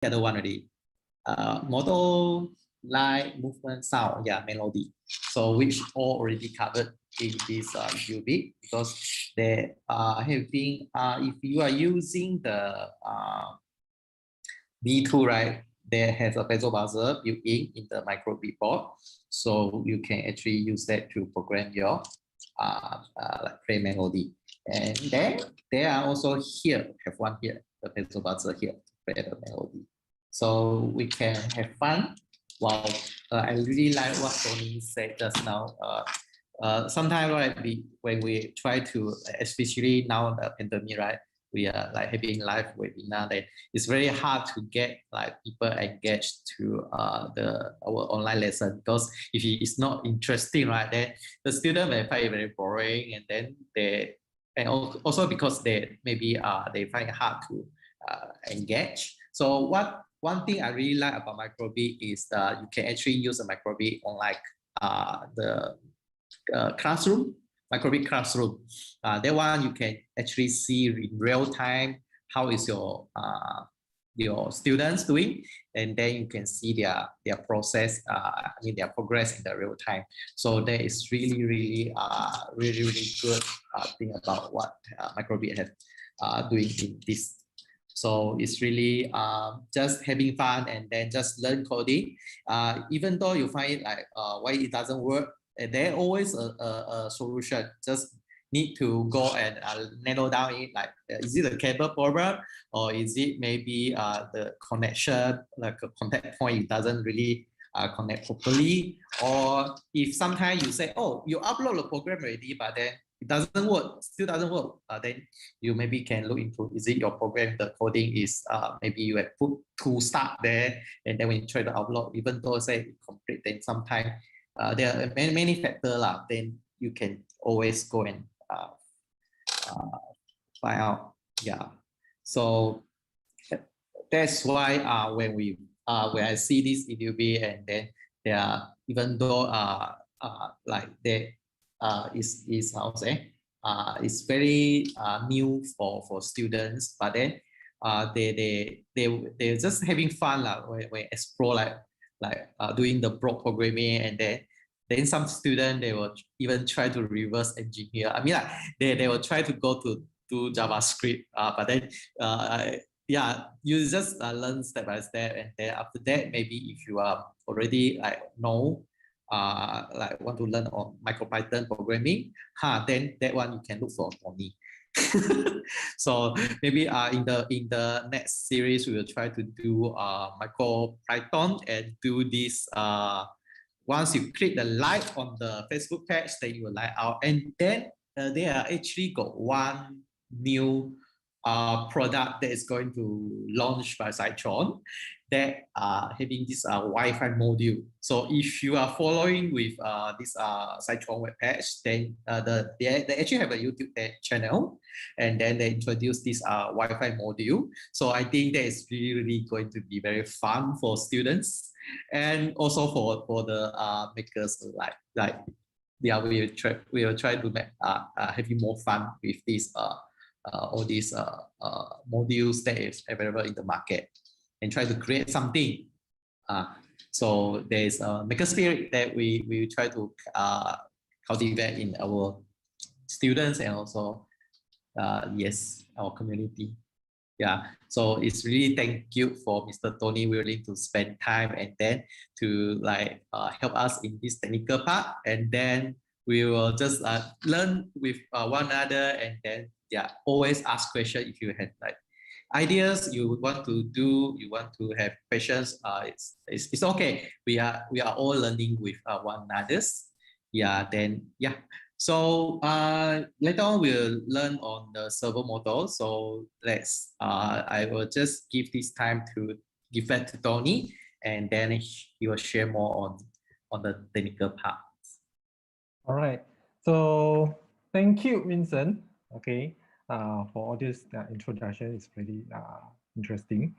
the other one already. Model, light, movement, sound, yeah, melody. So which all already covered in this UB, because they are having, if you are using the B2, right, they have a piezo buzzer built in the micro beat board. So you can actually use that to program your like play melody. And then they are also here, have one here, the piezo buzzer here to play the melody. So we can have fun. Wow, I really like what Tony said just now. Sometimes, right, when we try to, especially now the pandemic, right, we are like having live webinar, that it's very hard to get like people engaged to our online lesson, because if it's not interesting, right, then the student may find it very boring, and then and also because they maybe they find it hard to engage. So one thing I really like about micro:bit is that you can actually use a micro:bit on like the classroom, micro:bit classroom. That one you can actually see in real time how is your students doing, and then you can see their process, I mean their progress in the real time. So that is really really good thing about what micro:bit have doing in this. So it's really just having fun and then just learn coding. Even though you find it like why it doesn't work, there's always a solution. Just need to go and narrow down it, like is it a cable problem, or is it maybe the connection, like a contact point, it doesn't really connect properly, or if sometimes you say, oh, you upload the program already, but then it doesn't work, still doesn't work, then you maybe can look into, is it your program, the coding is maybe you have put too start there, and then when you try to upload, even though say it complete, then sometimes there are many factors, then you can always go and find out. Yeah, so that's why when I see this EDUB, and then they are, even though like they is how to say, it's very new for students, but then they're just having fun when explore like doing the block programming, and then some students, they will even try to reverse engineer. I mean, like they will try to go to JavaScript, but then yeah, you just learn step by step, and then after that, maybe if you are already like know like want to learn on MicroPython programming, then that one you can look for Tony. So maybe in the next series we will try to do MicroPython and do this. Once you click the like on the Facebook page, then you will like out, and then they are actually got one new product that is going to launch by Citron, that having this Wi-Fi module. So if you are following with this Citron web page, then they actually have a YouTube channel, and then they introduce this Wi-Fi module. So I think that is really going to be very fun for students, and also for the makers, like yeah, we will try to make having more fun with this all these modules that is available in the market, and try to create something. So there's a maker spirit that we try to cultivate in our students, and also yes, our community. Yeah, so it's really thank you for Mr. Tony willing to spend time, and then to like help us in this technical part, and then we will just learn with one another, and then yeah, always ask questions if you have like ideas you want to do, you want to have questions. It's okay. We are all learning with one another's. Yeah, then yeah. So later on we'll learn on the servo motor. So let's I will just give this time to give that to Tony, and then he will share more on the technical part. All right. So thank you, Vincent. Okay, for all this introduction. It's pretty interesting.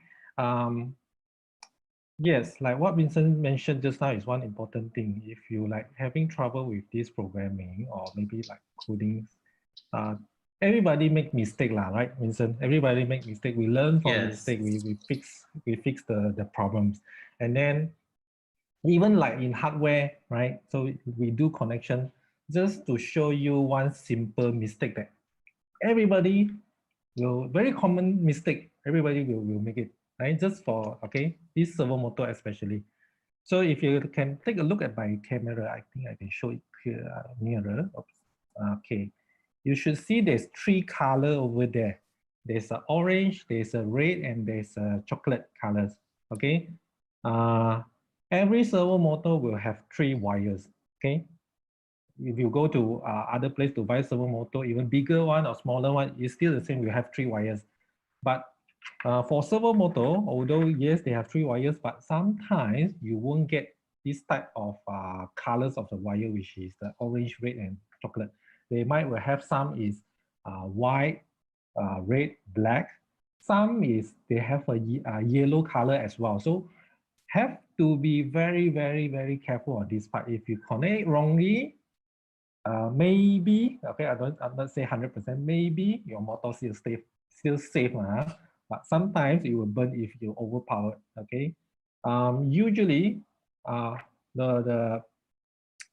Yes, like what Vincent mentioned just now is one important thing. If you like having trouble with this programming, or maybe like coding, everybody make mistake lah, right, Vincent? Everybody make mistake. We learn from the Yes. mistake. We fix the problems, and then even like in hardware, right? So we do connection just to show you one simple mistake that everybody will, very common mistake, everybody will make it, right? Just for, okay, this servo motor especially. So if you can take a look at my camera, I think I can show it here nearer. Oops. Okay, you should see there's three color over there. There's a orange, there's a red, and there's a chocolate colors. Okay, every servo motor will have three wires. Okay, if you go to other place to buy servo motor, even bigger one or smaller one, it's still the same. You have three wires, but for servo motor, although yes, they have three wires, but sometimes you won't get this type of colors of the wire, which is the orange, red, and chocolate. They might will have some is white, red, black. Some is they have a yellow color as well. So have to be very, very, very careful on this part. If you connect wrongly, maybe, okay, I'm not say 100%, maybe your motor still safe, but sometimes it will burn if you overpower, okay? Usually, the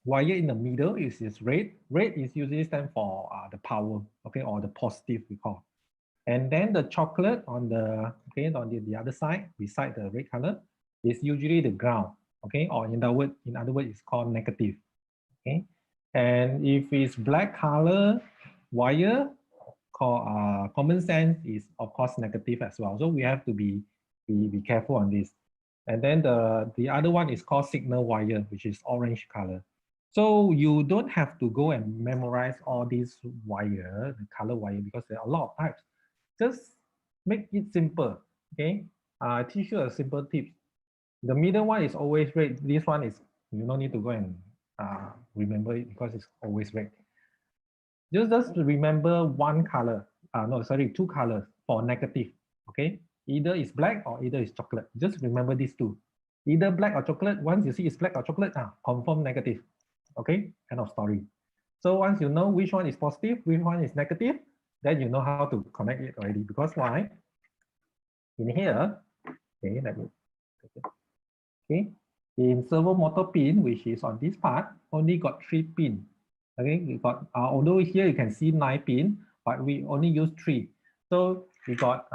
wire in the middle is red. Red is usually stand for the power, okay, or the positive we call. And then the chocolate on the, okay, on the other side, beside the red color, is usually the ground, okay, or in other words, it's called negative, okay? And if it's black color wire, called common sense is of course negative as well. So we have to be careful on this. And then the other one is called signal wire, which is orange color. So you don't have to go and memorize all these wire, the color wire, because there are a lot of types. Just make it simple, okay? I teach you a simple tip. The middle one is always red. This one is, you don't need to go and remember it because it's always red. Just remember one color, no, sorry, two colors for negative, okay? Either it's black or either it's chocolate. Just remember these two. Either black or chocolate, once you see it's black or chocolate, confirm negative, okay? End of story. So once you know which one is positive, which one is negative, then you know how to connect it already. Because why? In here, okay, let me, okay, in servo motor pin, which is on this part, only got 3 pin. Okay, we got, although here you can see 9 pin, but we only use 3. So we got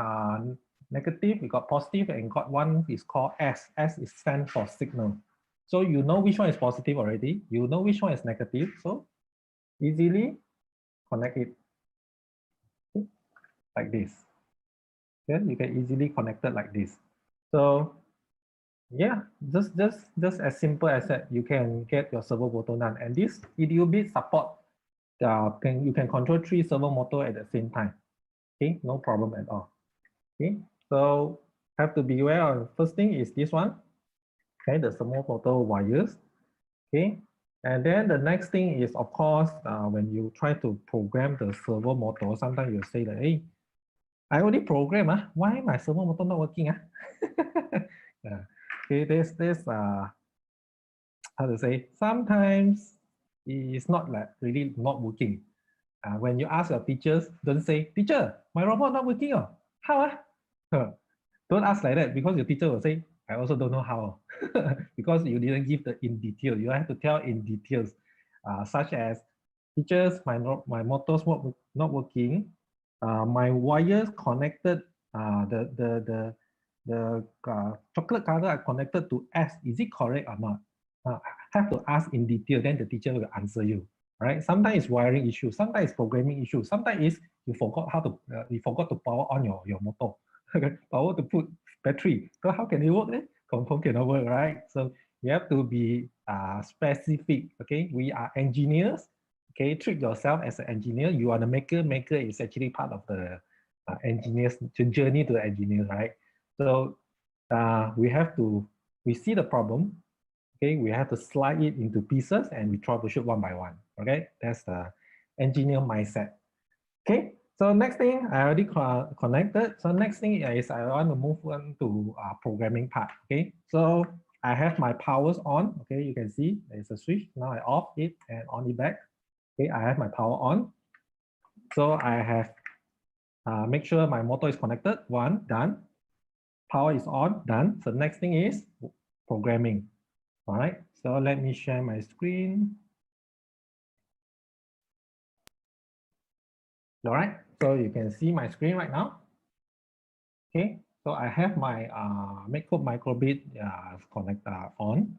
negative, we got positive, and got one is called S. S is stand for signal. So you know which one is positive already. You know which one is negative. So easily connect it, okay, like this. Then you can easily connect it like this. So yeah, just as simple as that, you can get your servo motor done. And this EDU bit support, you can control 3 servo motor at the same time. Okay, no problem at all. Okay, so have to be aware of, first thing is this one. Okay, the servo motor wires. Okay, and then the next thing is, of course, when you try to program the servo motor, sometimes you say that, hey, I already program, why my servo motor not working? Okay, there's how to say, sometimes it's not like really not working. When you ask your teachers, don't say, teacher, my robot not working. How? Don't ask like that, because your teacher will say, I also don't know how. Because you didn't give the in detail. You have to tell in details, such as, teachers, my motor's not working. My wires connected, the chocolate color I connected to S, is it correct or not? Have to ask in detail, then the teacher will answer you. Right? Sometimes it's wiring issue, sometimes it's programming issue, sometimes it's you forgot how to power on your motor. Power to put battery. So how can it work? Confirm cannot work, right? So you have to be specific. Okay, we are engineers. Okay, treat yourself as an engineer. You are the maker. Maker is actually part of the engineer's journey to the engineer, right? So we see the problem. Okay, we have to slide it into pieces and we troubleshoot one by one. Okay, that's the engineer mindset. Okay, so next thing I already connected. So next thing is I want to move on to programming part. Okay, so I have my powers on. Okay, you can see there's a switch. Now I off it and on it back. Okay, I have my power on. So I have make sure my motor is connected. One, done. Power is on, done. So next thing is programming. All right, so let me share my screen. All right, so you can see my screen right now. Okay, so I have my microbit connector on.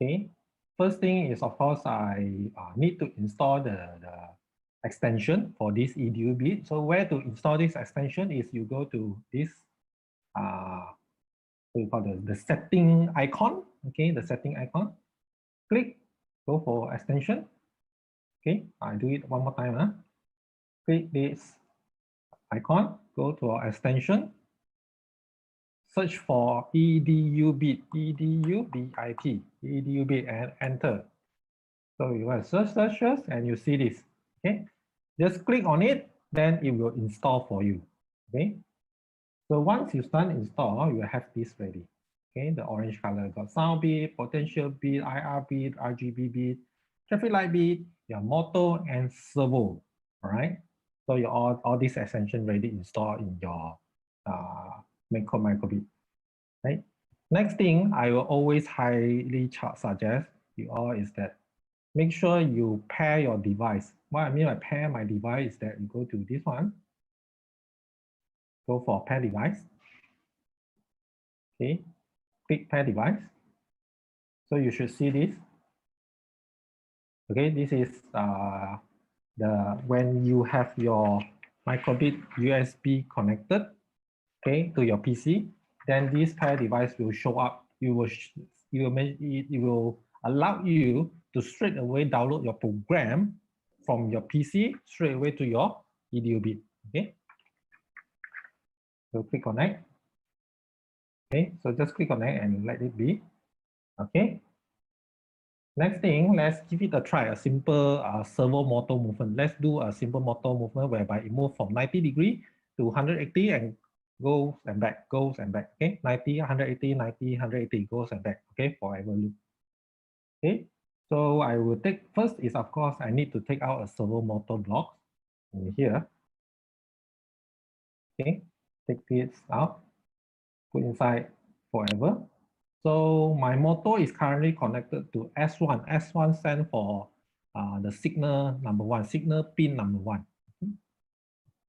Okay, first thing is, of course, I need to install the extension for this EDU bit. So where to install this extension is you go to this what you call the setting icon. Okay, the setting icon. Click, go for extension. Okay, I do it one more time. Click this icon, go to our extension, search for EDU bit, EDU bit, EDU bit, and enter. So you want to search, and you see this. Okay, just click on it, then it will install for you. Okay, so once you start install, you have this ready. Okay, the orange color got sound bit, potential bit, IR bit, RGB bit, traffic light bit, your motor and servo. All right, so you all these extension ready installed in your microbit. Right. Next thing I will always highly suggest you all is that make sure you pair your device. What I mean by pair my device is that you go to this one, go for pair device. Okay, click pair device. So you should see this. Okay, this is when you have your microbit USB connected, okay, to your PC, then this pair device will show up. It will allow you to straight away download your program from your PC straight away to your EDU bit. Okay, so click connect. Okay, so just click connect and let it be. Okay. Next thing, let's give it a try, a simple servo motor movement. Let's do a simple motor movement whereby it moves from 90 degree to 180 and goes and back, goes and back. Okay, 90, 180, 90, 180, goes and back. Okay, forever loop. Okay, so I will take, first is of course, I need to take out a servo motor block in here. Okay, take this out, put inside forever. So my motor is currently connected to S1. S1 stands for the signal number 1, signal pin number 1.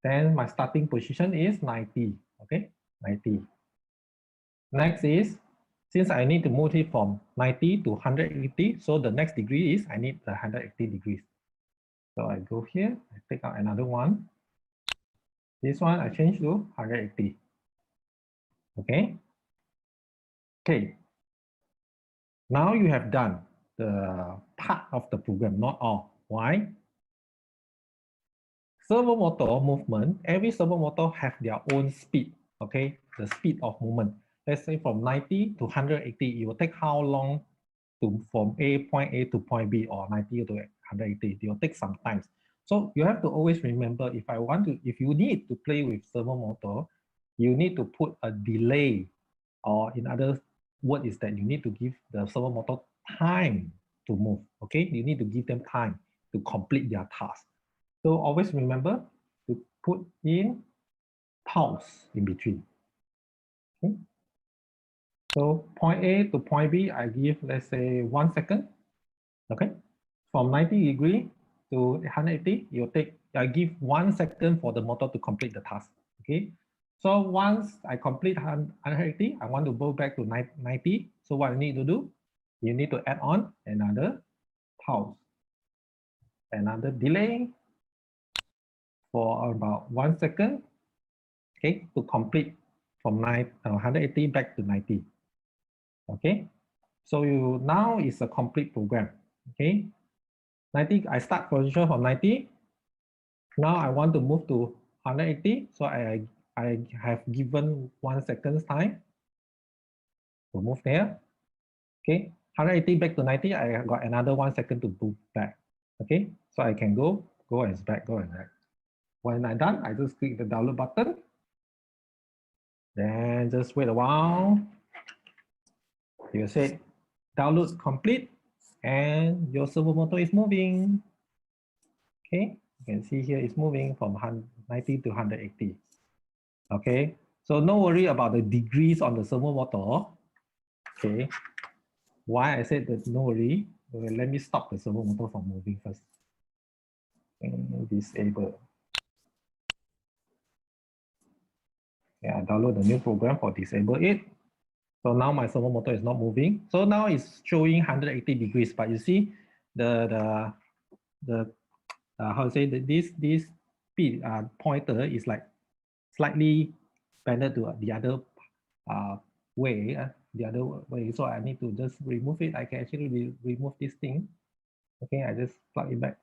Then my starting position is 90. Okay, 90. Next is, since I need to move it from 90 to 180, so the next degree is I need the 180 degrees. So I go here, I take out another one. This one I change to 180. Okay. Okay. Now you have done the part of the program, not all. Why? Servo motor movement, every servo motor have their own speed, okay? The speed of movement. Let's say from 90 to 180, it will take how long from point A to point B, or 90 to 180? It will take some time. So you have to always remember, if you need to play with servo motor, you need to put a delay, or in other words is that you need to give the servo motor time to move, okay? You need to give them time to complete their task. So always remember to put in pause in between. Okay. So point A to point B, I give, let's say, 1 second. Okay. From 90 degree to 180, I give 1 second for the motor to complete the task. Okay. So once I complete 180, I want to go back to 90. So what I need to do, you need to add on another pause, another delay for about 1 second, okay, to complete from 180 back to 90. Okay, so now is a complete program. Okay, 90, I start position from 90. Now I want to move to 180, so I have given 1 second's time to move there. Okay, 180 back to 90, I got another 1 second to move back. Okay, so I can go and back, go and back. When I'm done, I just click the download button. Then just wait a while. You say download complete and your servo motor is moving. Okay, you can see here it's moving from 90 to 180. Okay, so no worry about the degrees on the servo motor. Okay, why I said that no worry? Let me stop the servo motor from moving first. And disable. Yeah, I download the new program for disable it. So now my servo motor is not moving. So now it's showing 180 degrees, but you see the how to say that this speed pointer is like slightly bended to the other way, the other way. So I need to just remove it. I can actually remove this thing. Okay, I just plug it back.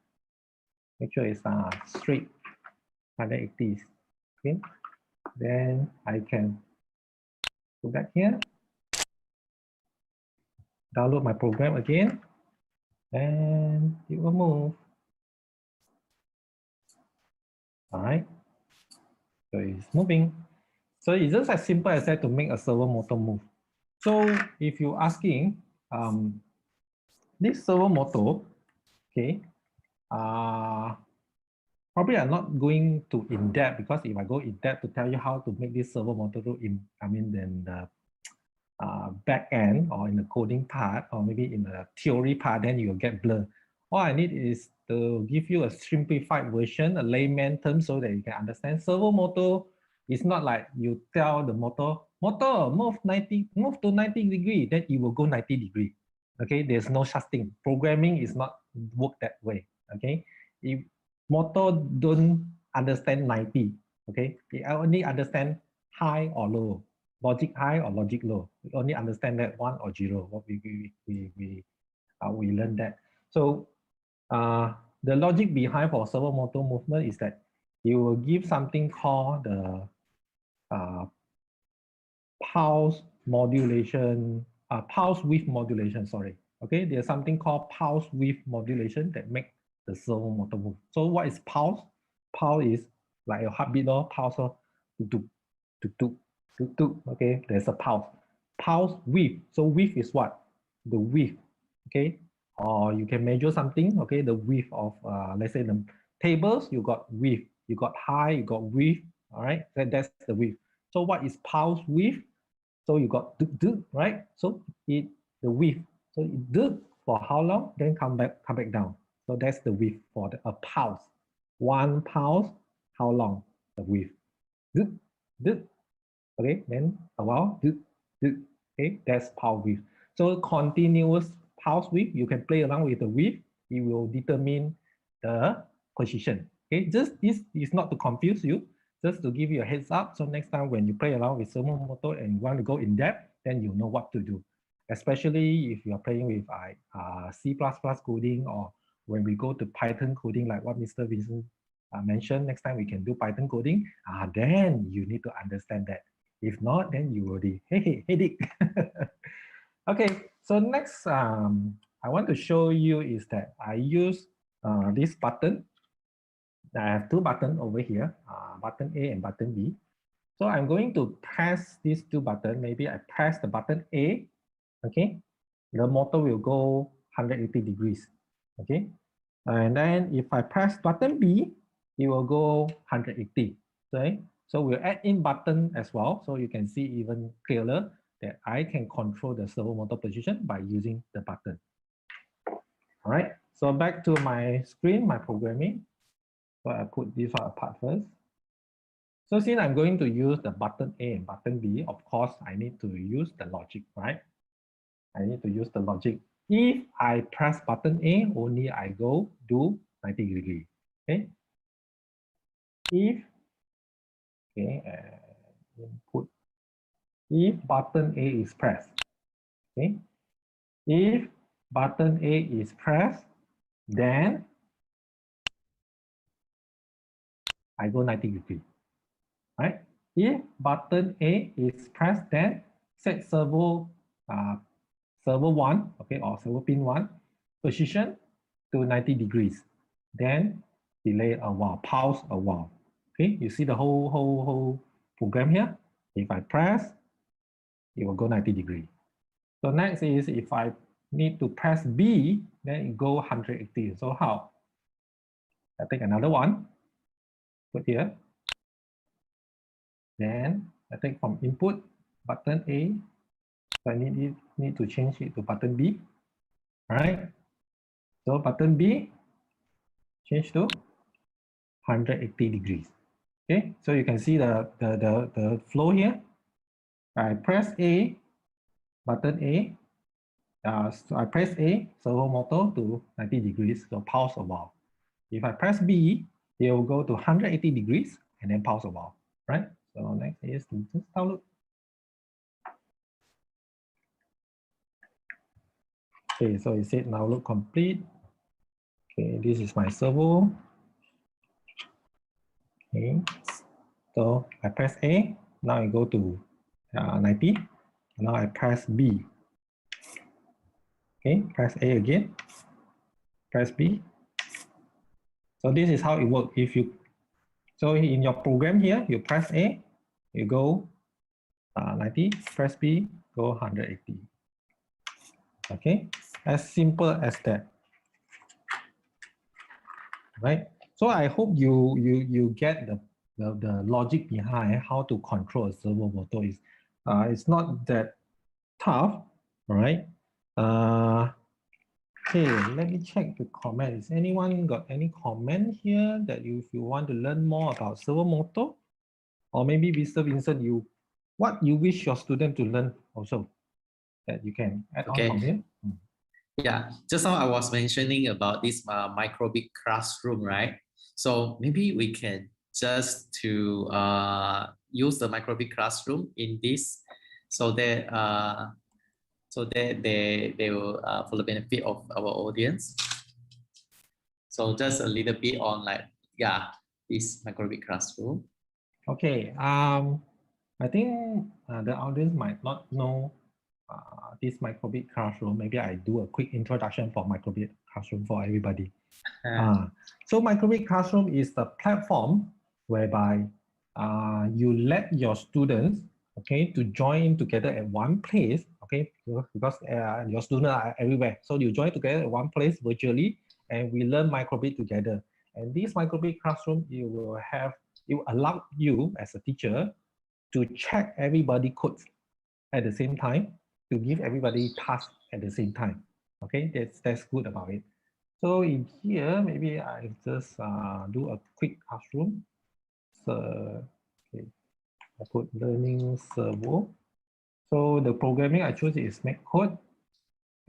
Make sure it's straight 180. Okay, then I can go back here, download my program again, and it will move. All right, so it's moving. So it's just as simple as that to make a servo motor move. So if you're asking, this servo motor, okay, probably I'm not going to in depth, because if I go in depth to tell you how to make this servo motor do then the back end or in the coding part or maybe in the theory part, then you'll get blurred. All I need is to give you a simplified version, a layman term, so that you can understand. Servo motor is not like you tell the motor move to 90 degree, then it will go 90 degree. Okay, there's no such thing. Programming is not work that way. Okay, if motor don't understand 90, okay, it only understand high or low, logic high or logic low. We only understand that 1 or 0. What we learned that. So the logic behind for servo motor movement is that you will give something called the pulse modulation, pulse width modulation, sorry. Okay, there's something called pulse width modulation that make the servo motor move. So what is pulse? Pulse is like a heartbeat or pulse or okay, there's a pulse. Pulse width. So width is what? The width, okay? Or you can measure something, okay? The width of, let's say the tables, you got width, you got high, you got width, all right? That's the width. So what is pulse width? So you got right? So the width. So it for how long? Then come back down. So that's the width for a pulse. One pulse, how long? The width. Okay, then a while, okay, that's pulse width. So continuous pulse width, you can play around with the width. It will determine the position. Okay, just this is not to confuse you, just to give you a heads up. So next time when you play around with servo motor and you want to go in depth, then you know what to do. Especially if you are playing with C++ coding, or when we go to Python coding, like what Mr. Vincent mentioned, next time we can do Python coding, then you need to understand that. If not, then you will be headache. Okay, so next I want to show you is that I use this button. I have two buttons over here, button A and button B. So I'm going to press these two buttons. Maybe I press the button A, okay? The motor will go 180 degrees, okay? And then if I press button B, it will go 180, okay? So we'll add in button as well, so you can see even clearer that I can control the servo motor position by using the button. All right, so back to my screen, my programming. So I put this one apart first. So since I'm going to use the button A and button B, of course, I need to use the logic, right? I need to use the logic. If I press button A, only I go do 90 degree, okay? Input. If button A is pressed, okay? If button A is pressed, then I go 90 degree, right? If button A is pressed, then set servo 1, okay, or servo pin 1 position to 90 degrees. Then delay a while, pause a while. Okay, you see the whole program here. If I press, it will go 90 degrees. So next is if I need to press B, then it go 180. So how? I take another one, put here. Then I take from input button A. So I need to change it to button B. All right. So button B, change to 180 degrees. Okay. So you can see the flow here. I press A, button A. So I press A, servo motor to 90 degrees. So pause a while. If I press B, it will go to 180 degrees and then pause a while. Right. So next is to just download. Okay, so it said now look complete. Okay, this is my servo. Okay, so I press A. Now I go to 90. Now I press B. Okay, press A again. Press B. So this is how it works. So in your program here, you press A, you go 90. Press B, go 180. Okay, as simple as that. Right. So I hope you get the logic behind how to control a servo motor. It's not that tough, all right? Okay, let me check the comment. Is anyone got any comment here that if you want to learn more about servo motor, or maybe Mr. Vincent, what you wish your student to learn also that you can add on from here? Yeah, just now I was mentioning about this microbit classroom, right? So maybe we can just to use the microbit classroom in this, so that they will for the benefit of our audience. So just a little bit on this microbit classroom. Okay. I think the audience might not know this microbit classroom. Maybe I do a quick introduction for microbit classroom for everybody. So microbit classroom is the platform whereby you let your students, okay, to join together at one place, okay, because your students are everywhere. So you join together at one place virtually, and we learn microbit together. And this microbit classroom, it will allow you as a teacher to check everybody codes at the same time, to give everybody tasks at the same time. Okay, that's good about it. So in here, maybe I just do a quick classroom. So okay, I put learning servo. So the programming I choose is make code.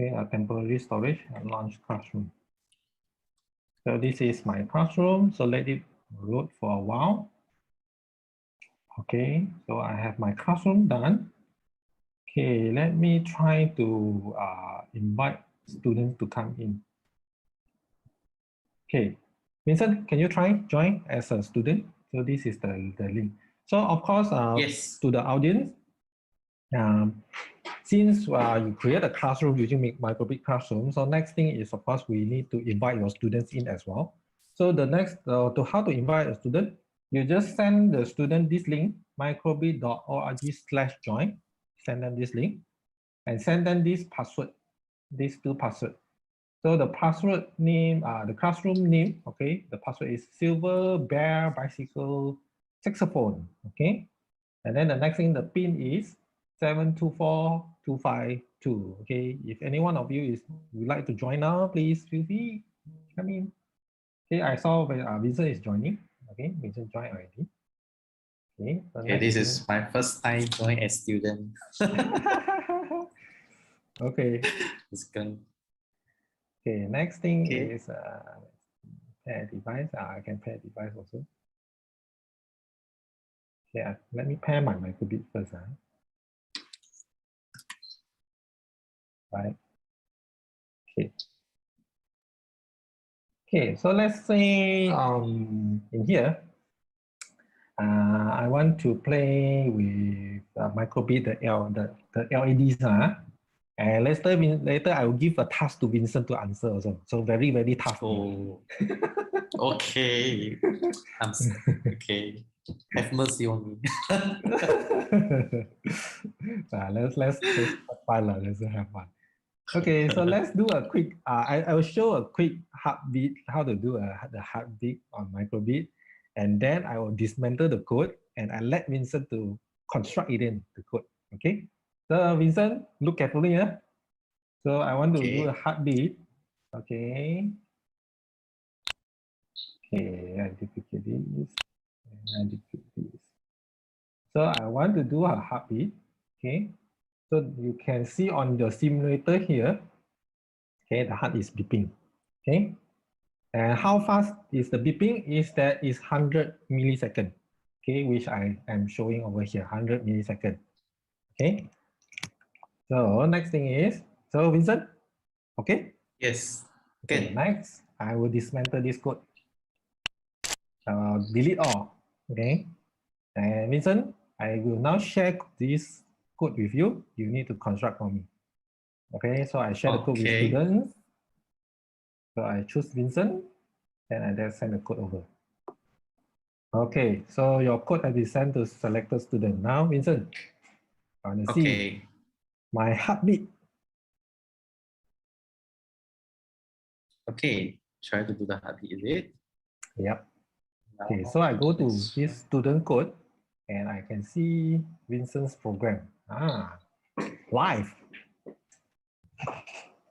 Okay, a temporary storage and launch classroom. So this is my classroom. So let it load for a while. Okay, so I have my classroom done. Okay, let me try to invite students to come in. Okay, Vincent, can you try join as a student? So this is the link. So of course, Yes. to the audience, since you create a classroom using microbit classroom, so next thing is, of course, we need to invite your students in as well. So the next, to how to invite a student, you just send the student this link, microbit.org/join, send them this link, and send them this password, these two passwords. So the password name, the classroom name, okay, the password is Silver Bear Bicycle Saxophone, okay? And then the next thing, the pin is 724252, okay? If any one of you would like to join now, please feel free, come in. Okay, I saw Vincent is joining, okay? Vincent joined already. Okay, so Okay, this is my first time joining as student. Okay. It's good. Okay, next thing is pair device. I can pair device also. Okay, let me pair my microbit first. Right. Okay. Okay, so let's say in here, I want to play with microbit, the LEDs. And later I will give a task to Vincent to answer also. So very, very tough. Oh, okay. Okay. Have mercy on me. Let's have fun. Let's have fun. Okay, so let's do a quick, I will show a quick heartbeat, how to do the heartbeat on microbeat. And then I will dismantle the code and I let Vincent to construct it in the code. Okay, so Vincent, look carefully. Yeah? So I want to do a heartbeat. Okay. Okay, I duplicate this and I duplicate this. So I want to do a heartbeat. Okay, so you can see on the simulator here. Okay, the heart is beeping. Okay, and how fast is the beeping? Is that is 100 millisecond. Okay, which I am showing over here, 100 millisecond. Okay, so next thing is, so Vincent, okay? Yes. Okay, next, I will dismantle this code. Delete all, okay? And Vincent, I will now share this code with you. You need to construct for me. Okay, so I share the code with students. So I choose Vincent, and I then send the code over. Okay, so your code has been sent to selected student. Now, Vincent, I want to see my heartbeat. Okay, try to do the heartbeat, is it? Yep. Okay, so I go to this student code and I can see Vincent's program. Live.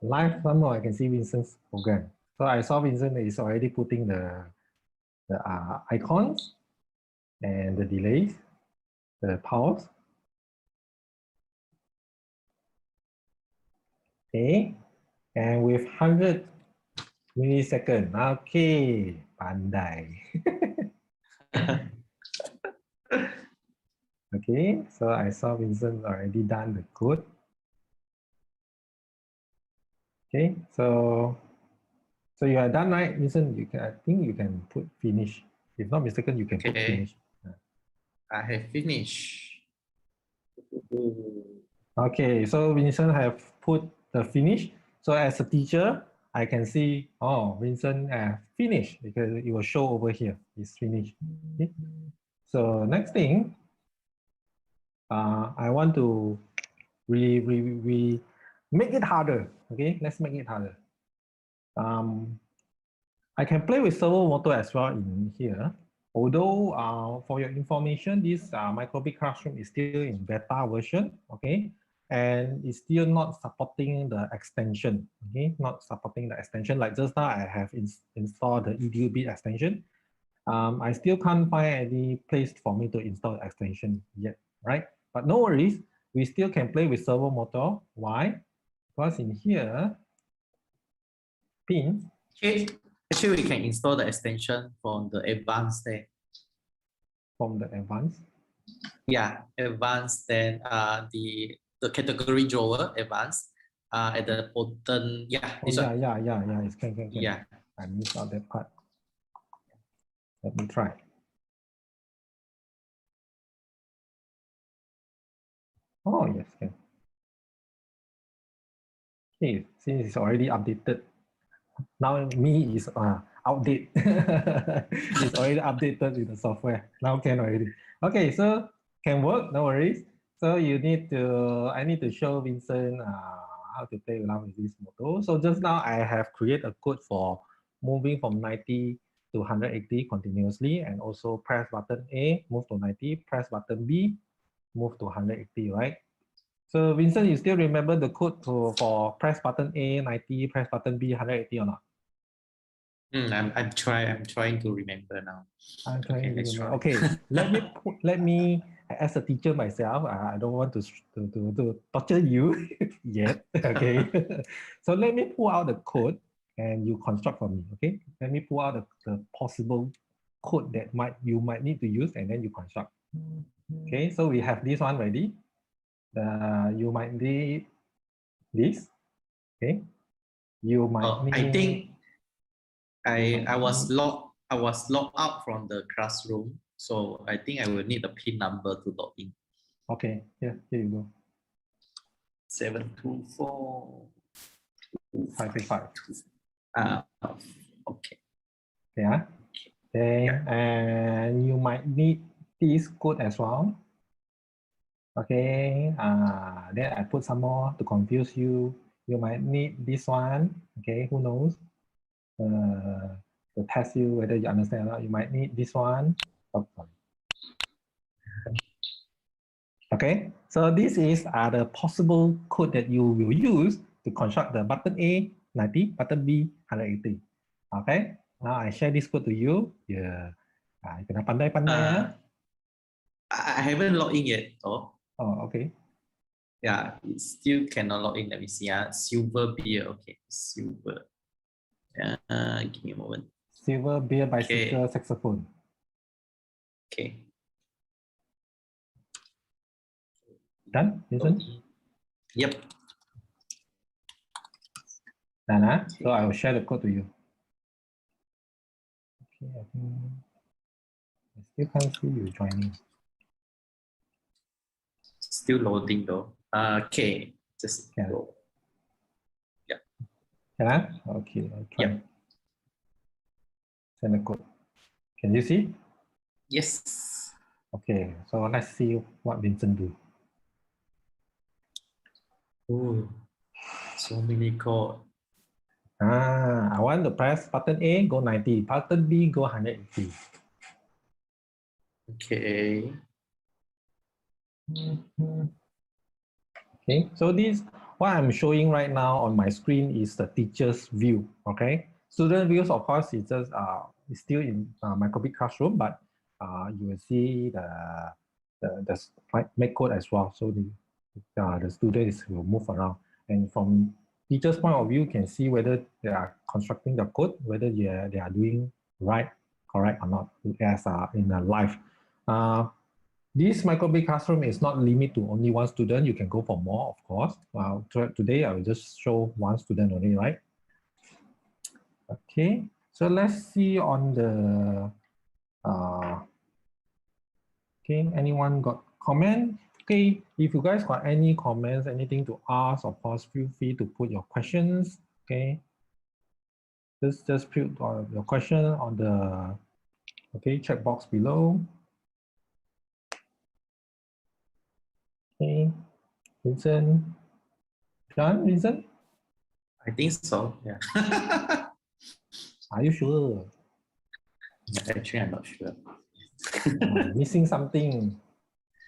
Live somehow I can see Vincent's program. So I saw Vincent is already putting the icons and the delays, the pause. Okay, and with 100 millisecond. Okay, pandai. Okay, so I saw Vincent already done the code. Okay, so you are done, right, Vincent? You can, I think you can put finish. If not mistaken, you can put finish. I have finished. Okay, so Vincent have put the finish. So as a teacher, I can see, oh, Vincent finished because it will show over here. It's finished. Okay. So next thing, I want to make it harder. Okay, let's make it harder. I can play with Servo Motor as well in here. Although for your information, this Microbit Classroom is still in beta version, okay? And it's still not supporting the extension, okay? Not supporting the extension. Like just now, I have installed the EduBit extension. I still can't find any place for me to install the extension yet, right? But no worries, we still can play with Servo Motor. Why? Because in here, pin. Actually, we can install the extension from the advanced there. From the advanced? Yeah, advanced, then the category drawer, advanced, at the bottom, yeah. Oh, yeah, it's can. Yeah. I missed out that part. Let me try. Oh, yes, can. Okay, since it's already updated, now me is outdated. It's already updated with the software. Now can already. Okay, so can work, no worries. So you need to, I need to show Vincent how to play around with this motor. So just now I have created a code for moving from 90 to 180 continuously, and also press button A, move to 90, press button B, move to 180, right? So Vincent, you still remember the code for press button A 90, press button B 180 or not? I'm trying to remember now. I'm trying to remember. Okay, let me as a teacher myself, I don't want to torture you yet. Okay, so let me pull out the code and you construct for me. Okay, let me pull out the possible code that you might need to use, and then you construct. Okay, so we have this one ready. You might need this. Okay, you might need. I think I was logged out from the classroom, so I think I will need a PIN number to log in. Okay, here you go. 724 535. Okay. Yeah. Okay, Yeah. and you might need this code as well. Okay, then I put some more to confuse you. you might need this one. Okay, who knows? To test you whether you understand or not, you might need this one. Oh, sorry. Okay, so this is the possible code that you will use to construct the button A 90, button B 180. Okay, now I share this code to you. Yeah, you kena pandai-pandai ya. I haven't logged in yet. Oh, okay. Yeah, it still cannot log in. Let me see. Silver beer. Okay, silver. Give me a moment. Silver beer bicycle saxophone. Okay. Done, Vincent? Yep. Done, huh? So I will share the code to you. Okay, I think I still can't see you joining. Still loading though. Okay, just go. Yeah. Can I? Okay, I'll try. Yep. Send the code. Can you see? Yes. Okay, so let's see what Vincent do. Oh, so many code. I want to press button A, go 90. Button B, go 180. Okay. Okay, so this, what I'm showing right now on my screen is the teacher's view, okay? Student views, of course, is just is still in Microbit classroom, but you will see the make code as well. So the students will move around. And from teacher's point of view, you can see whether they are constructing the code, whether they are doing right, correct or not, as in a live. This Microbit classroom is not limited to only one student. You can go for more, of course. Today, I will just show one student only, right? Okay, so let's see on the, okay, anyone got comment? Okay, if you guys got any comments, anything to ask, of course, feel free to put your questions, okay? Just put your question on the, okay, chat box below. Okay, Vincent. Done, Vincent? I think so, yeah. Are you sure? Actually, I'm not sure. Missing something.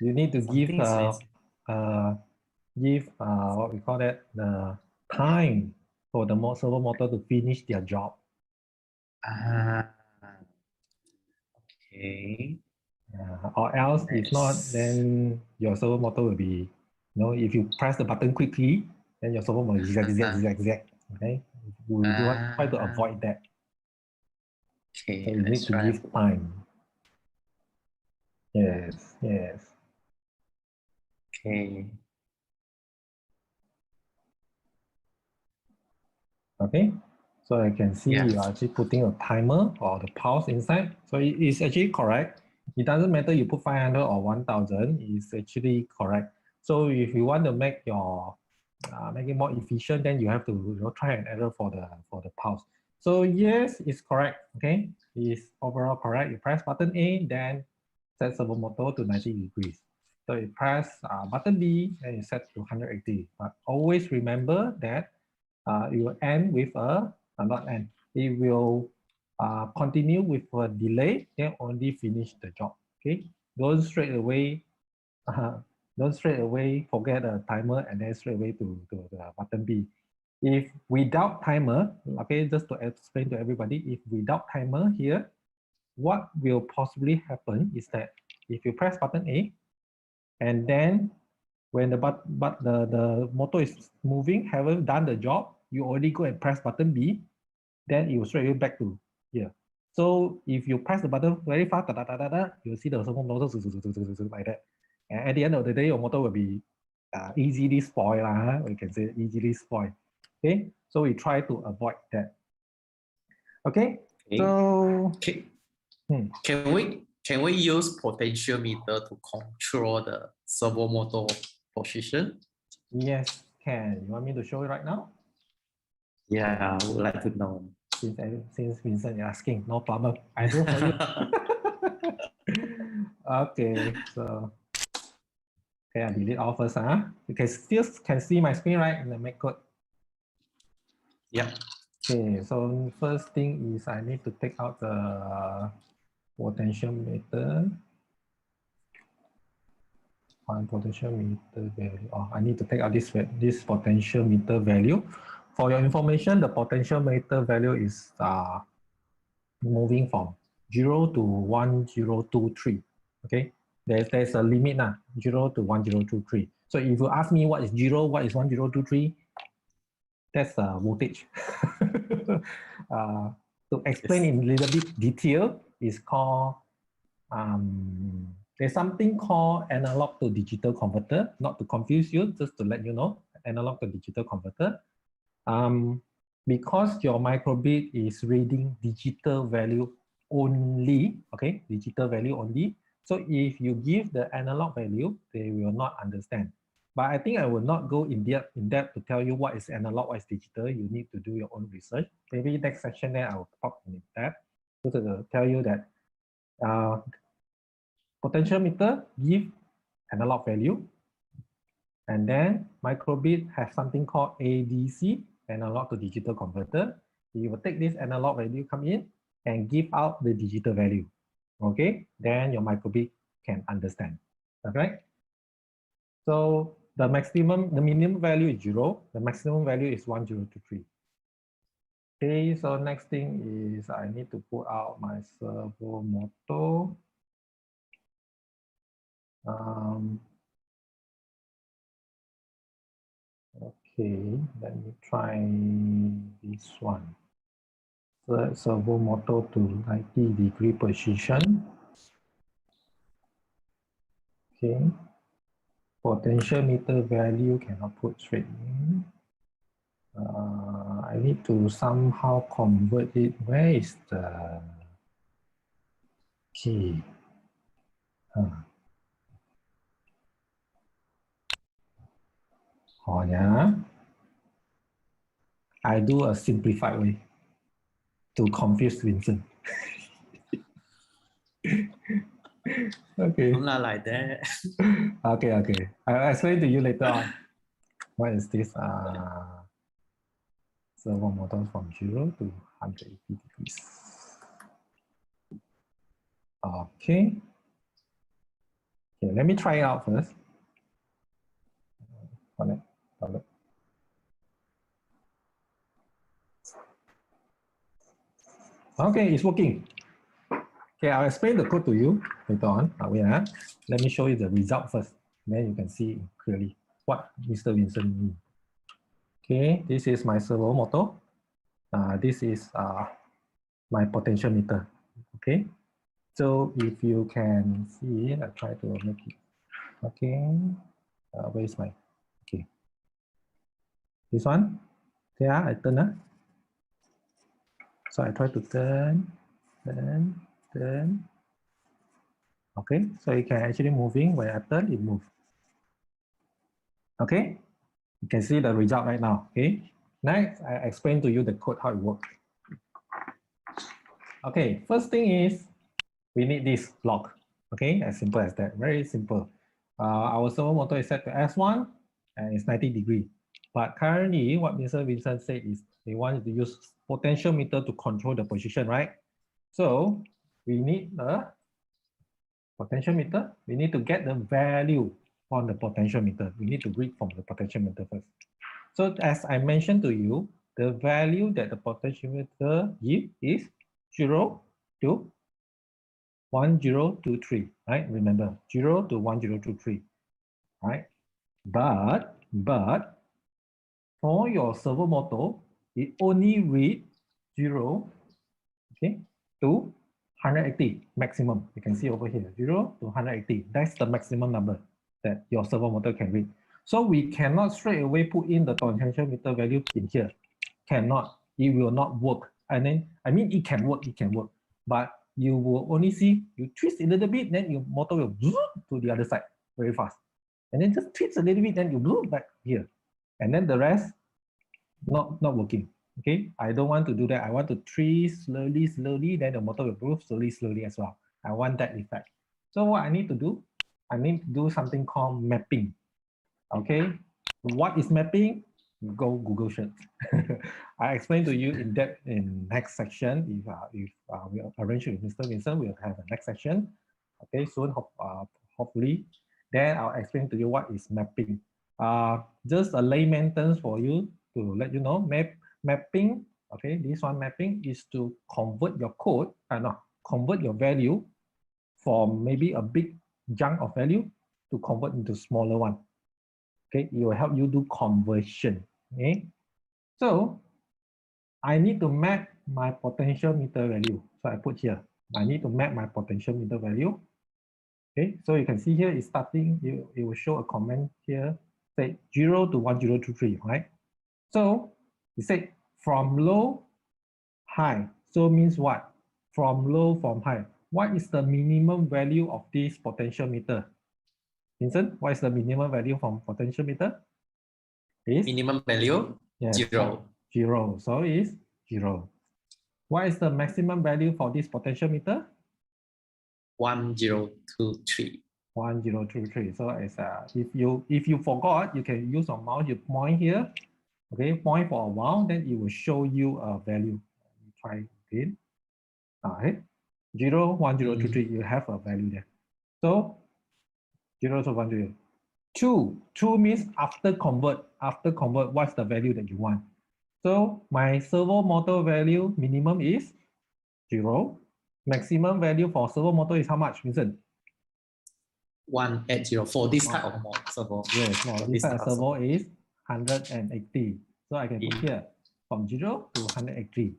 You need to give what we call that, the time for the servo motor to finish their job. Okay. Or else, if not, then your servo motor will be, if you press the button quickly, then your servo motor zigzag. Okay, we do try to avoid that. Okay, so you need to give time. Yes. Okay. Okay, so I can see you are actually putting a timer or the pulse inside. So it's actually correct. It doesn't matter you put 500 or 1000, it's actually correct. So if you want to make your make it more efficient, then you have to try and error for the pulse. So yes, it's correct. Okay, it's overall correct. You press button A, then set servo motor to 90 degrees. So you press button B, and you set to 180. But always remember that it will end with not end. It will continue with a delay, then only finish the job. Okay, don't straight away forget the timer and then straight away to the button B. If without timer, okay, just to explain to everybody, if without timer here, what will possibly happen is that if you press button A, and then when the motor is moving, haven't done the job, you already go and press button B, then it will straight away back to here. So if you press the button very fast, you'll see the servo motor like that. And at the end of the day, your motor will be easily spoiled. We can say easily spoiled. Okay, so we try to avoid that. Okay, so can we use potential meter to control the servo motor position? Yes, can. You want me to show it right now? Yeah, I would like to know. Since Vincent is asking, no problem. I do for you. Okay, so I delete all first. You can still see my screen, right? In the make code. Yeah. Okay, so first thing is I need to take out the potentiometer. Potentiometer value. Oh, I need to take out this potentiometer value. For your information, the potentiometer value is moving from 0 to 1023. Okay, there's a limit now, 0 to 1023. So if you ask me what is 0, what is 1023, that's voltage. To explain in a little bit detail is called there's something called analog to digital converter. Not to confuse you, just to let you know, analog to digital converter. Because your microbit is reading digital value only, okay, digital value only. So if you give the analog value, they will not understand. But I think I will not go in depth to tell you what is analog, what is digital. You need to do your own research. Maybe next section then I will talk in depth to tell you that potentiometer give analog value, and then microbit has something called ADC, analog to digital converter. You will take this analog value come in and give out the digital value. Okay, then your microbit can understand. Okay. So the minimum value is 0. The maximum value is 1023. Okay, so next thing is I need to put out my servo motor. Okay, let me try this one. Set servo motor to 90-degree position. Okay. Potentiometer value cannot put straight in. I need to somehow convert it. Where is the key? Oh yeah. I do a simplified way to confuse Vincent. Okay. I'm not like that. Okay. I'll explain to you later on. What is this? Servo motor from 0 to 180 degrees. Okay. Okay, let me try it out first. Connect. Okay, it's working. Okay, I'll explain the code to you later on. Let me show you the result first. Then you can see clearly what Mr. Vincent means. Okay, this is my servo motor. This is my potentiometer. Okay, so if you can see, I try to make it. Okay, where is my? Okay, this one. Yeah, I turn. So I try to turn. Okay, so it can actually moving. When I turn, it moves. Okay, you can see the result right now. Okay, next I explain to you the code how it works. Okay, first thing is we need this block. Okay, as simple as that. Very simple. Our servo motor is set to S1 and it's 90 degree. But currently, what Mr. Vincent said is they want to use potentiometer to control the position, right? So we need the potentiometer. We need to get the value on the potentiometer. We need to read from the potentiometer first. So as I mentioned to you, the value that the potentiometer gives is 0 to 1023, right? Remember, 0 to 1023, right? But for your servo motor, it only read 0, okay, to 180 maximum. You can see over here, 0 to 180. That's the maximum number that your servo motor can read. So we cannot straight away put in the potentiometer value in here. Cannot. It will not work. And then, I mean, it can work, but you will only see, you twist a little bit, then your motor will zoom to the other side very fast. And then just twist a little bit, then you blow back here. And then the rest, not working. Okay, I don't want to do that. I want to twist slowly, then the motor will move slowly as well. I want that effect. So what I need to do, I need to do something called mapping. Okay, what is mapping? you go Google search. I explain to you in depth in next section. If we arrange with Mr. Vincent, we'll have a next section. Okay, soon, hopefully. Then I'll explain to you what is mapping. Just a layman terms for you to let you know. Mapping. Okay, this one mapping is to convert your code, convert your value from maybe a big chunk of value to convert into smaller one. Okay, it will help you do conversion. Okay, so I need to map my potential meter value. So I put here, I need to map my potential meter value. Okay, so you can see here it's starting, it will show a comment here, say 0 to 1023, right? So you say from low, high. So means what? From low, from high. What is the minimum value of this potential meter? Vincent, what is the minimum value from potential meter? Is Minimum value, yes, 0. 0. So is 0. What is the maximum value for this potential meter? 1023. 1023. So as if you forgot, you can use a mouse, you point here. Okay, point for a while, then it will show you a value. Let me try again. All right. 0, 1023, you have a value there. So 0 to 1, 2 means after convert, what's the value that you want? So my servo motor value minimum is 0. Maximum value for servo motor is how much, Vincent? 180 for this type of servo. Yes, for this type of servo is 180. So I can put here from 0 to 180.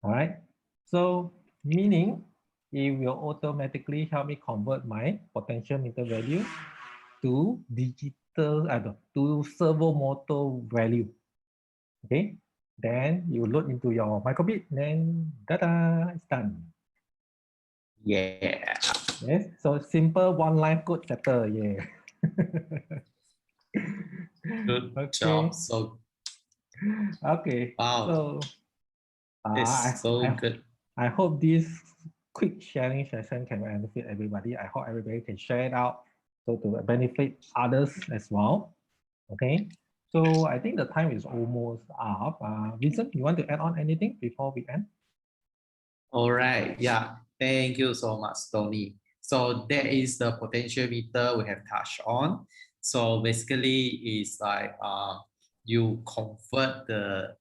All right. So meaning it will automatically help me convert my potential meter value to digital, to servo motor value. Okay. Then you load into your microbit, then ta-da, it's done. Yeah. Yes. So simple one line code setter. Yeah. Good Okay. job. So Okay. wow. So It's so good. I hope this quick sharing session can benefit everybody. I hope everybody can share it out so to benefit others as well. Okay. So I think the time is almost up. Vincent, you want to add on anything before we end? All right. Yeah. Thank you so much, Tony. So that is the potential meter we have touched on. So basically, it's like you convert the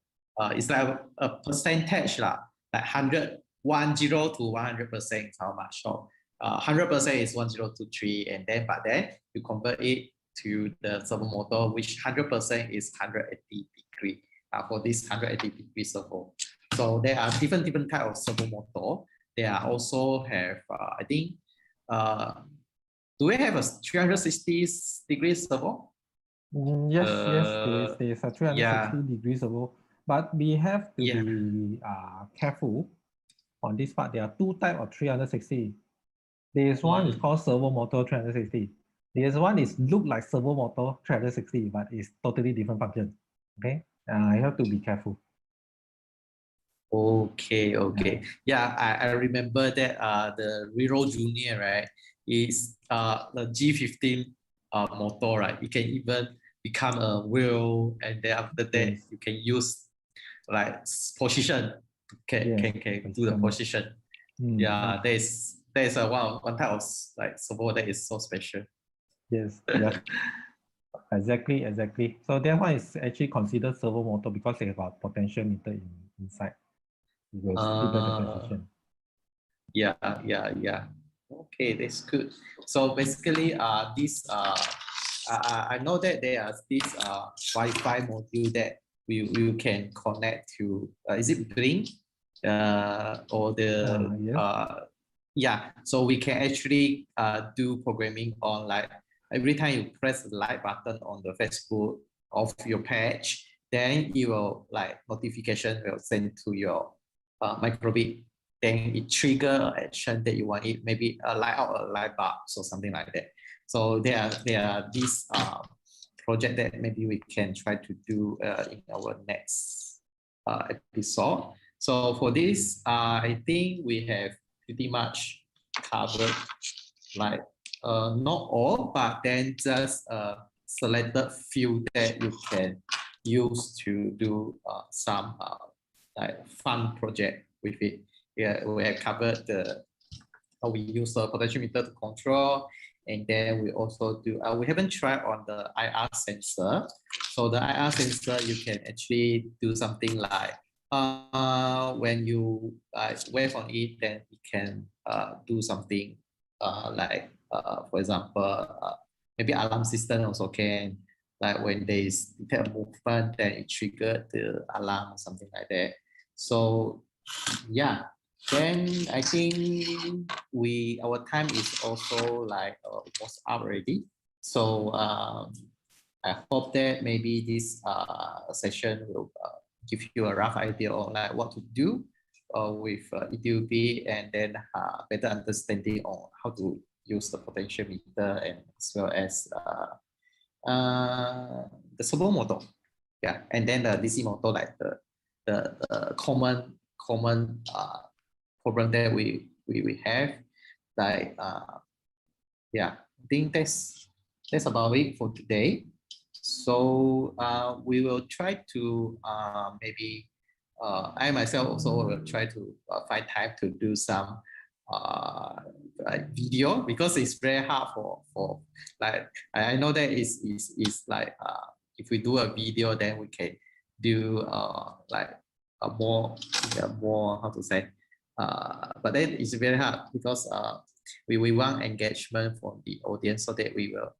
it's like a percentage lah, like 10 to 100% how much. So 100% is 1023, and then but then you convert it to the servo motor, which 100% is 180 degree for this 180 degree servo. So there are different type of servo motor. They are also have I think do we have a 360 degrees servo? Yes, there's a 360 degrees servo, but we have to be careful on this part. There are two types of 360. There's one is called servo motor 360. There's one is look like servo motor 360, but it's totally different function. Okay, you have to be careful. Okay. Yeah, I remember that the Rero Junior, right, is the G15 motor, right? It can even become a wheel, and then after that you can use like position, can do the position. Yeah, there's a one type of like servo that is so special. Yes. Exactly. So that one is actually considered servo motor because they have a potential meter inside. You will see the definition. Yeah. Okay, that's good. So basically, this I know that there are this Wi-Fi module that we can connect to. Is it Blink? Or the yes. So we can actually do programming on, like, every time you press the like button on the Facebook of your page, then you will, like, notification will send to your microbit. Then it trigger action that you want it, maybe light out a light bulb or something like that. So there are these project that maybe we can try to do in our next episode. So for this, I think we have pretty much covered, like not all, but then just selected few that you can use to do some like fun project with it. Yeah, we have covered the how we use the potentiometer to control, and then we also do. We haven't tried on the IR sensor. So the IR sensor, you can actually do something like when you wave on it, then it can do something like, for example, maybe alarm system also can. Like when there is detect movement, then it triggered the alarm or something like that. So yeah, then I think our time is also like almost up already. So I hope that maybe this session will give you a rough idea of like what to do with EDUB, and then better understanding on how to use the potentiometer, and as well as the servo motor. Yeah, and then the DC motor, like the common problem that we have. Like yeah, I think that's about it for today. So we will try to maybe I myself also will try to find time to do some like video, because it's very hard for like I know that is like if we do a video, then we can do like a more how to say, but then it's very hard because we want engagement from the audience, so that we will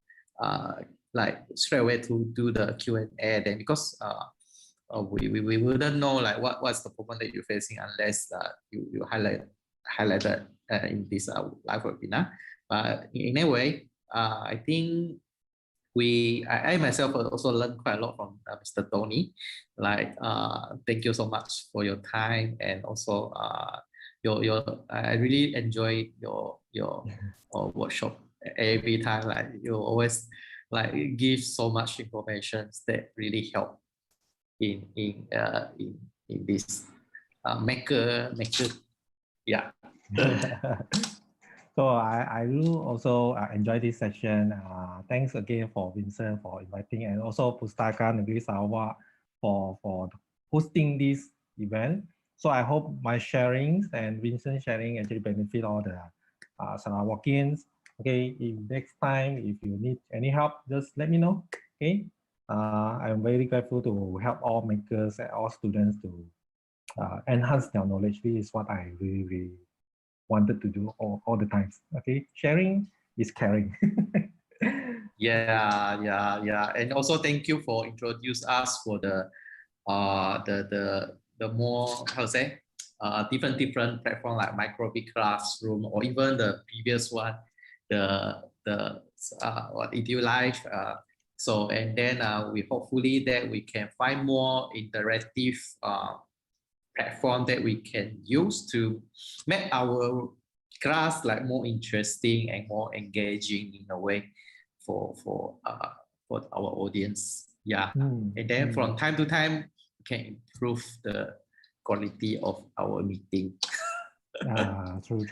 like straight away to do the Q&A. Then because we wouldn't know like what's the problem that you're facing unless you highlighted in this live webinar. But in a way, I think I myself also learned quite a lot from Mr. Tony. Like thank you so much for your time, and also your I really enjoy your workshop every time. Like you always like give so much information that really help in this maker. Yeah. So I will also enjoy this session. Thanks again for Vincent for inviting, and also Pustaka Negeri Sarawak for hosting this event. So I hope my sharings and Vincent sharing actually benefit all the Sarawakians. Okay, if next time if you need any help, just let me know. Okay, I'm very grateful to help all makers and all students to enhance their knowledge. This is what I really wanted to do all the times. Okay, sharing is caring. Yeah. And also thank you for introduce us for the more, how to say, different platform like Microbit Classroom, or even the previous one, the what Edu Live. So, and then we hopefully that we can find more interactive platform that we can use to make our class like more interesting and more engaging in a way for our audience. Yeah. And then from time to time we can improve the quality of our meeting. True.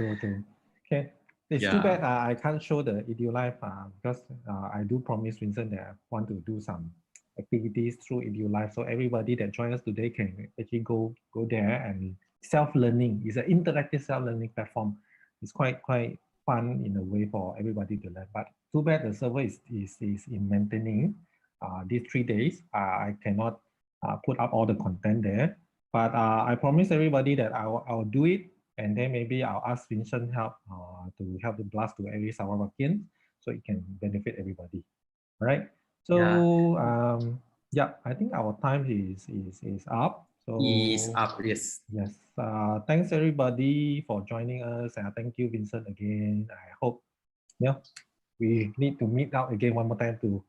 Okay, it's too bad I can't show the Edu Live because I do promise Vincent that I want to do some activities through Edu Live, so everybody that joins us today can actually go there and self-learning. It's an interactive self-learning platform. It's quite fun in a way for everybody to learn. But too bad the server is in maintaining these 3 days. I cannot put up all the content there. But I promise everybody that I'll do it, and then maybe I'll ask Vincent help to help the blast to every Sarawakian, so it can benefit everybody. All right. So yeah, I think our time is up. So is up. Yes. Yes. Thanks everybody for joining us, and thank you, Vincent, again. I hope we need to meet out again one more time to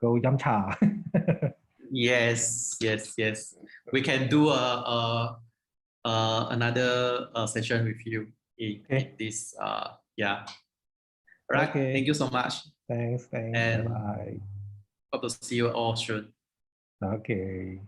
go yum cha. Yes. We can do another session with you in this. Yeah. Right. Okay. Thank you so much. Thanks. And Bye. hope to see you all soon. Okay.